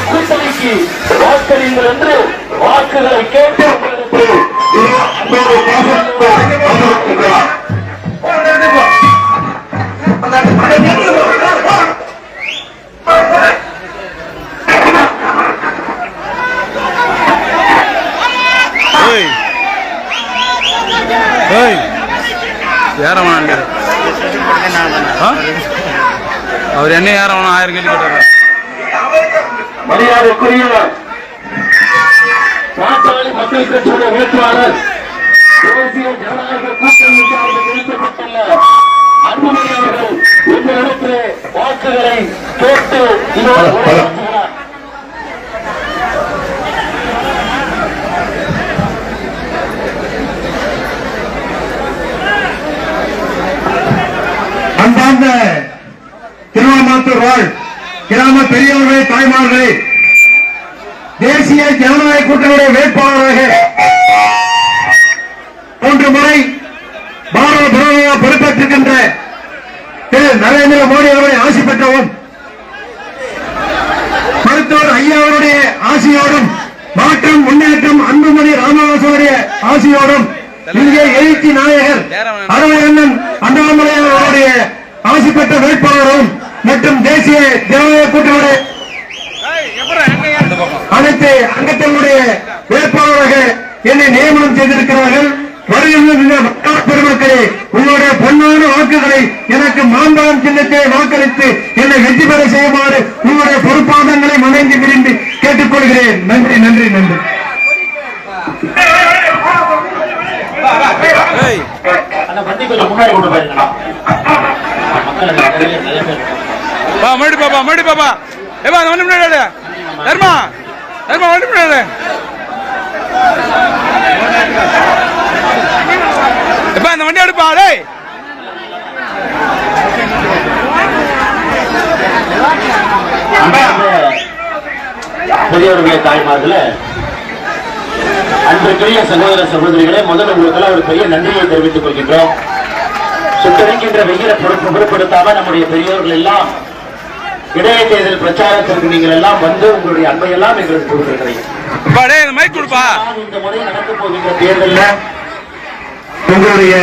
கூட்டணிக்கு வாக்களிங்கள் என்று வாக்குகளை கேட்டு அவர் என்ன யாரும் 1000 கேள்வி கேட்டார். மரியாதைக்குரிய பாட்டாளி மக்கள் கட்சியுடைய வேட்பாளர் தேசிய ஜனநாயக கூட்டணி சார்பில் நிறுத்தப்பட்டுள்ள அன்புமணி அவர்கள் இந்த இடத்திலே வாக்குகளை கேட்டு அன்பார்ந்த திருவண்ணாமத்தூர் வாழ் கிராம பெரியவர்களே, தாய்மார்களே, தேசிய ஜனநாயக கூட்டணியுடைய வேட்பாளராக 3 முறை பாரத பிரதமராக பொறுப்பேற்றிருக்கின்ற திரு நரேந்திர மோடி அவர்களை ஆசி பெற்றவும் மருத்துவர் ஐயாவுடைய ஆசியோடும் மாற்றம் முன்னேற்றம் அன்புமணி ராமதாசுடைய ஆசியோடும் இங்கே எழுச்சி நாயகர் அரவணன் அண்ணாமலையார் அவருடைய ஆசி பெற்ற வேட்பாளரும் மற்றும் தேசிய ஜனநாயக கூட்டணியுடைய அனைத்து அங்கத்தினுடைய வேட்பாளராக என்னை நியமனம் செய்திருக்கிறார்கள். வருகின்ற பெருமக்களே, உங்களுடைய பொன்னான வாக்குகளை எனக்கு மாம்பழம் சின்னத்தை வாக்களித்து என்னை வெற்றி பெற செய்யுமாறு உங்களுடைய பொறுப்பாதங்களை வணங்கி விரும்பி கேட்டுக்கொள்கிறேன். நன்றி நன்றி நன்றி. மறுபடி பாப்பா மறுபடி பாப்பா ஏப்பா அந்த வண்டி முன்னாடி தர்மா தர்மா வண்டி முன்னாடி எப்பா அந்த வண்டி எடுப்பா டேய் பெரியவர்களே, தாய்மார்களே, அன்றைக்குரிய சகோதர சகோதரிகளே, முதல்ல உங்களுக்கெல்லாம் ஒரு பெரிய நன்றியை தெரிவித்துக் கொள்கின்றோம். சுட்டரிக்கின்ற வெயிலை பொருட்படுத்தாம நம்முடைய பெரியவர்கள் எல்லாம் இடையே தேர்தல் பிரச்சாரத்திற்கு நீங்கள் எல்லாம் வந்து உங்களுடைய அன்பையெல்லாம் எங்களுக்கு கொடுத்திருக்கிறீங்க. இந்த முறை நடக்க போகின்ற தேர்தலில் உங்களுடைய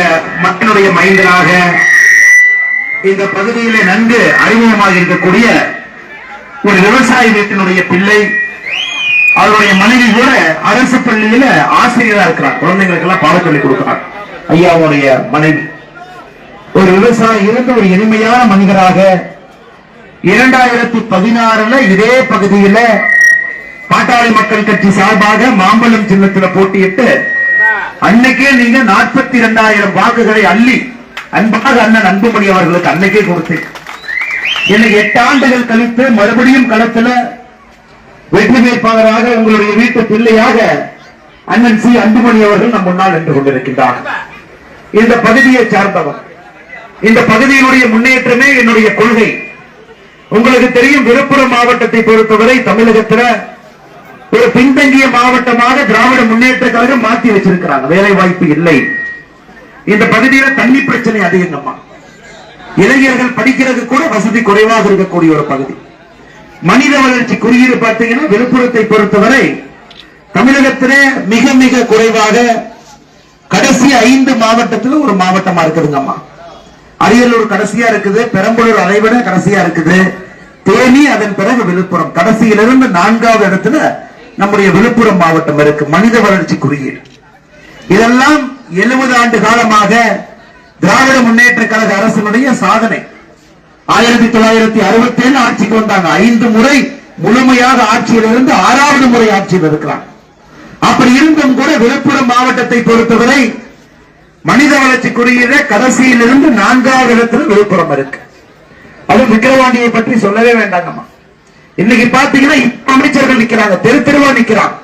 மக்களுடைய மைந்தனாக இந்த பகுதியிலே நன்கு அறிமுகமாக இருக்கக்கூடிய ஒரு விவசாய வீட்டினுடைய பிள்ளை, அவருடைய மனைவி கூட அரசு பள்ளியில ஆசிரியரா இருக்கிறார். குழந்தைங்களுக்கு எல்லாம் பாடம் சொல்லிக் கொடுக்கிறார். ஐயாவுடைய மனைவி ஒரு விவசாயி இருந்த ஒரு இனிமையான மனிதராக 2016 இதே பகுதியில பாட்டாளி மக்கள் கட்சி சார்பாக மாம்பழம் சின்னத்தில் போட்டியிட்டு அன்னைக்கே நீங்க 42,000 வாக்குகளை அள்ளி அன்பாக அண்ணன் அன்புமணி அவர்களுக்கு அன்னைக்கே கொடுத்து இன்னைக்கு 8 ஆண்டுகள் கழித்து மறுபடியும் களத்துல வெற்றி வேட்பாளராக உங்களுடைய வீட்டு பிள்ளையாக அண்ணன் சி அன்புமணி அவர்கள் நம் முன்னால் நின்று கொண்டிருக்கின்றார். இந்த பகுதியை சார்ந்தவர். இந்த பகுதியினுடைய முன்னேற்றமே என்னுடைய கொள்கை. உங்களுக்கு தெரியும், விழுப்புரம் மாவட்டத்தை பொறுத்தவரை தமிழகத்தில் ஒரு பின்தங்கிய மாவட்டமாக திராவிட முன்னேற்ற கழகம் மாற்றி வச்சிருக்கிறாங்க. வேலை வாய்ப்பு இல்லை. இந்த பகுதியில் தண்ணி பிரச்சனை அதிகமா, இளைஞர்கள் படிக்கிறது கூட வசதி குறைவாக இருக்கக்கூடிய ஒரு பகுதி. மனித வளர்ச்சி குறியீடு பார்த்தீங்கன்னா விழுப்புரத்தை பொறுத்தவரை தமிழகத்திலே மிக மிக குறைவாக கடைசி 5 மாவட்டத்தில் ஒரு மாவட்டமா இருக்குதுங்கம்மா. அரியலூர் கடைசியா இருக்குது, பெரம்பலூர் அதைவிட கடைசியா இருக்குது, தேனி, அதன் பிறகு விழுப்புரம், கடைசியிலிருந்து 4வது இடத்துல நம்முடைய விழுப்புரம் மாவட்டம் இருக்கு. மனித வளர்ச்சி குறியீடு. இதெல்லாம் 70 ஆண்டு காலமாக திராவிட முன்னேற்ற கழக அரசினுடைய சாதனை. 1967 ஆட்சிக்கு வந்தாங்க. 5 முறை முழுமையாக ஆட்சியில் இருந்து 6வது முறை ஆட்சியில் இருக்கிறாங்க. அப்படி இருந்தும் கூட விழுப்புரம் மாவட்டத்தை பொறுத்தவரை மனித வளர்ச்சி குறியீடு கடைசியிலிருந்து 4வது இடத்துல விழுப்புரம் இருக்கு. அது விக்கிரவாண்டியை பற்றி சொல்லவே வேண்டாங்கம்மா. இன்னைக்கு பாத்தீங்கன்னா அமைச்சர்கள் நிக்கிறாங்க, தெரு தெருவா நிக்கிறாங்க.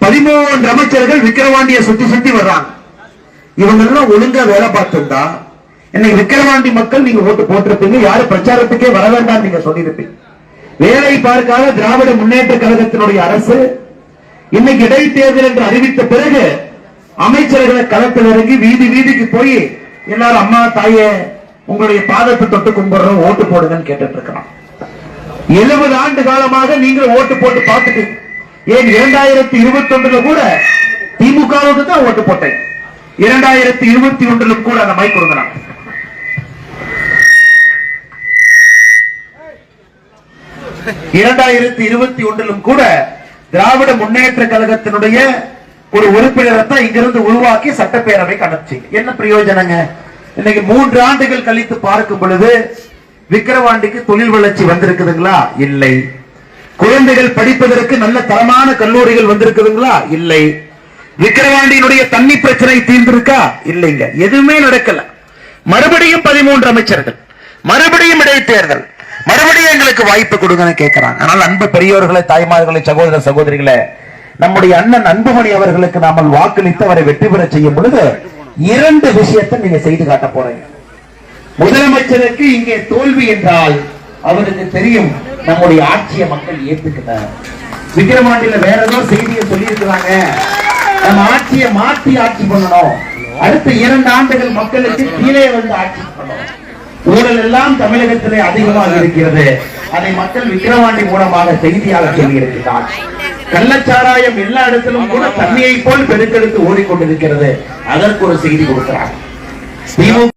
13 அமைச்சர்கள் விக்கிரவாண்டியை சுத்தி சுத்தி வர்றாங்க. இவங்க எல்லாம் ஒழுங்கா வேலை பார்த்திருந்தா இன்னைக்கு விக்கிரவாண்டி மக்கள் நீங்க ஓட்டு போட்டிருப்பீங்க, யாரு பிரச்சாரத்துக்கே வர வேண்டாம் நீங்க சொல்லியிருப்பீங்க. வேலை பார்க்காத திராவிட முன்னேற்ற கழகத்தினுடைய அரசு இன்னைக்கு இடைத்தேர்தல் என்று அறிவித்த பிறகு அமைச்சர்களை களத்தில் இறங்கி வீதி வீதிக்கு போய் எல்லாரும் அம்மா தாயே உங்களுடைய பாதத்தை தொட்டு கும்பிடுறோம், ஓட்டு போடுங்கன்னு கேட்டுட்டு இருக்கிறோம். 70 ஆண்டு காலமாக நீங்கள் ஓட்டு போட்டு பார்த்துட்டு, ஏன் 2021 கூட திமுகவுக்கு தான் ஓட்டு போட்டேன். 2021 கூட அந்த மைக் கொடுங்க. 2021 கூட திராவிட முன்னேற்ற கழகத்தினுடைய ஒரு உறுப்பினரை தான் இங்கிருந்து உருவாக்கி சட்டப்பேரவைக்கு அனுப்பிச்சீங்க. என்ன பிரயோஜனங்க? இன்னைக்கு 3 ஆண்டுகள் கழித்து பார்க்கும் பொழுது விக்கிரவாண்டிக்கு தொழில் வளர்ச்சி வந்திருக்குதுங்களா? இல்லை. குழந்தைகள் படிப்பதற்கு நல்ல தரமான கல்லூரிகள் வந்திருக்குதுங்களா? இல்லை. விக்கிரவாண்டியினுடைய தண்ணி பிரச்சனை தீர்ந்திருக்கா? இல்லைங்க. எதுவுமே நடக்கல. மறுபடியும் 13 அமைச்சர்கள், மறுபடியும் இடைத்தேர்தல், மறுபடியும் எங்களுக்கு வாய்ப்பு கொடுங்கன்னு கேட்கிறாங்க. ஆனால் அன்பு பெரியோர்களை, தாய்மார்களை, சகோதர சகோதரிகளை, நம்முடைய அண்ணன் அன்புமணி அவர்களுக்கு நாம வாக்களித்து அவரை வெற்றி பெற செய்யும் பொழுது 2 விஷயத்தை நீங்க செய்து காட்ட போறீங்க. முதலமைச்சருக்கு இங்கே தோல்வி என்றால் அவருக்கு தெரியும் நம்முடைய ஆட்சியை மக்கள் ஏத்துக்கிட்டாங்க. விக்கிரவாண்டியில வேற ஏதோ செய்தியை சொல்லி இருக்கிறாங்க, நம்ம ஆட்சியை மாற்றி ஆட்சி பண்ணணும், அடுத்த 2 ஆண்டுகள் மக்களுக்கு கீழே வந்து ஆட்சி பண்ணணும். ஊழல் எல்லாம் தமிழகத்திலே அதிகமாக இருக்கிறது, அதை மக்கள் விக்கிரவாண்டி மூலமாக செய்தியாக சொல்லி இருக்கிறார். கள்ளச்சாராயம் எல்லா இடத்திலும் கூட தண்ணியை போல் பெருக்கெடுத்து ஓடிக்கொண்டிருக்கிறது, அதற்கு ஒரு செய்தி கொடுக்கிறார். திமுக